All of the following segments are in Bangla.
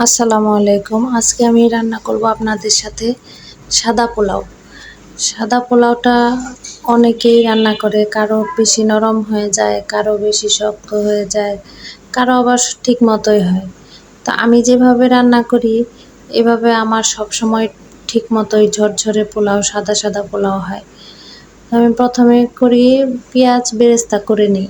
আসসালামু আলাইকুম। আজকে আমি রান্না করব আপনাদের সাথে সাদা পোলাও। সাদা পোলাওটা অনেকেই রান্না করে, কারো বেশি নরম হয়ে যায়, কারো বেশি শক্ত হয়ে যায়, কারো আবার ঠিক মতোই হয়। তো আমি যেভাবে রান্না করি এভাবে আমার সবসময় ঠিক মতোই ঝরঝরে পোলাও, সাদা সাদা পোলাও হয়। আমি প্রথমে করি পেঁয়াজ বেরেস্তা করে নিই।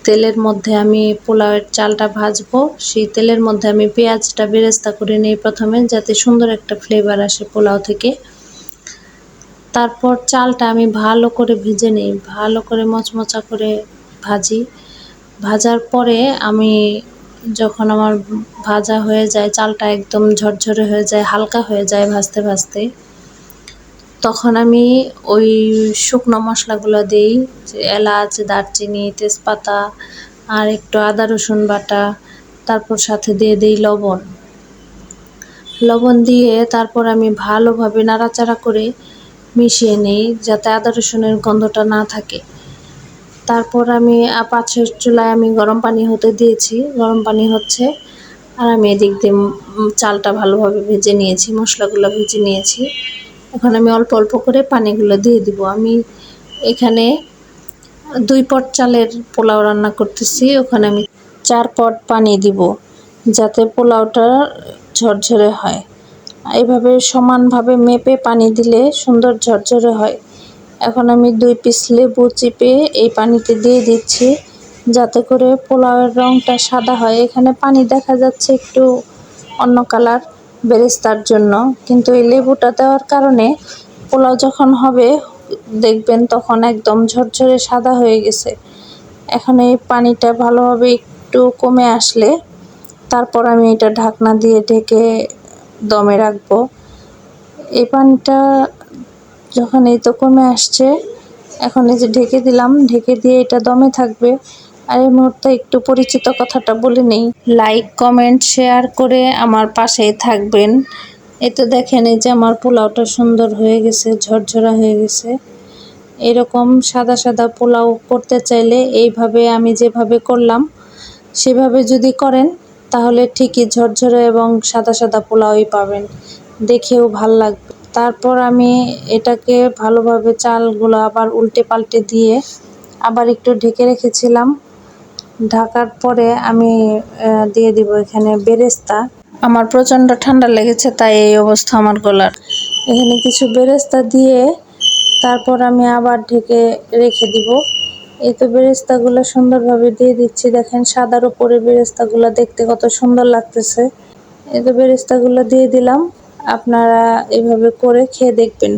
তেলের মধ্যে আমি পোলাওয়ের চালটা ভাজবো, সেই তেলের মধ্যে আমি পেঁয়াজটা বেরেস্তা করে নিই প্রথমে, যাতে সুন্দর একটা ফ্লেভার আসে পোলাও থেকে। তারপর চালটা আমি ভালো করে ভেজে নিই, ভালো করে মচমচা করে ভাজি। ভাজার পরে আমি যখন আমার ভাজা হয়ে যায়, চালটা একদম ঝরঝরে হয়ে যায়, হালকা হয়ে যায় ভাজতে ভাজতে, তখন আমি ওই শুকনো মশলাগুলো দিই, যে এলাচ, দারচিনি, তেজপাতা আর একটু আদা রসুন বাটা। তারপর সাথে দিয়ে দিই লবণ। লবণ দিয়ে তারপর আমি ভালোভাবে নাড়াচাড়া করে মিশিয়ে নিই, যাতে আদা রসুনের গন্ধটা না থাকে। তারপর আমি পাশের চুলায় আমি গরম পানি হতে দিয়েছি, গরম পানি হচ্ছে, আর আমি এদিক দিয়ে চালটা ভালোভাবে ভেজে নিয়েছি, মশলাগুলো ভেজে নিয়েছি। এখন আমি অল্প অল্প করে পানিগুলো দিয়ে দিব। আমি এখানে 2 পট চালের পোলাও রান্না করতেছি, ওখানে আমি 4 পট পানি দিব, যাতে পোলাওটা ঝরঝরে হয়। এইভাবে সমানভাবে মেপে পানি দিলে সুন্দর ঝরঝরে হয়। এখন আমি 2 পিস লেবু চিপে এই পানিতে দিয়ে দিচ্ছি, যাতে করে পোলাওয়ের রঙটা সাদা হয়। এখানে পানি দেখা যাচ্ছে একটু অন্য কালার বেরেস্তার জন্য, কিন্তু এই লেবুটা দেওয়ার কারণে পোলাও যখন হবে দেখবেন তখন একদম ঝরঝরে সাদা হয়ে গেছে। এখন এই পানিটা ভালোভাবে একটু কমে আসলে তারপর আমি এটা ঢাকনা দিয়ে ঢেকে দমে রাখবো। এই পানিটা যখন এই তো কমে আসছে, এখন এই যে ঢেকে দিলাম, ঢেকে দিয়ে এটা দমে থাকবে। আর এই মুহূর্তে একটু পরিচিত কথাটা বলে নেই, লাইক, কমেন্ট, শেয়ার করে আমার পাশেই থাকবেন। এই তো দেখেন, এই যে আমার পোলাওটা সুন্দর হয়ে গেছে, ঝরঝরা হয়ে গেছে। এরকম সাদা সাদা পোলাও করতে চাইলে এইভাবে আমি যেভাবে করলাম সেভাবে যদি করেন তাহলে ঠিকই ঝরঝরে এবং সাদা সাদা পোলাওই পাবেন, দেখেও ভাল লাগবে। তারপর আমি এটাকে ভালোভাবে চালগুলো আবার উল্টে পাল্টে দিয়ে আবার একটু ঢেকে রেখেছিলাম। ঢাকার পরে আমি দিয়ে দিব এখানে বেরেস্তা। আমার প্রচণ্ড ঠান্ডা লেগেছে, তাই এই অবস্থা আমার গলার। এখানে কিছু বেরেস্তা দিয়ে তারপর আমি আবার ঢেকে রেখে দিব। এই তো বেরেস্তাগুলো সুন্দরভাবে দিয়ে দিচ্ছি, দেখেন সাদার উপরে বেরেস্তাগুলো দেখতে কত সুন্দর লাগতেছে। এই তো বেরেস্তাগুলো দিয়ে দিলাম, আপনারা এভাবে করে খেয়ে দেখবেন।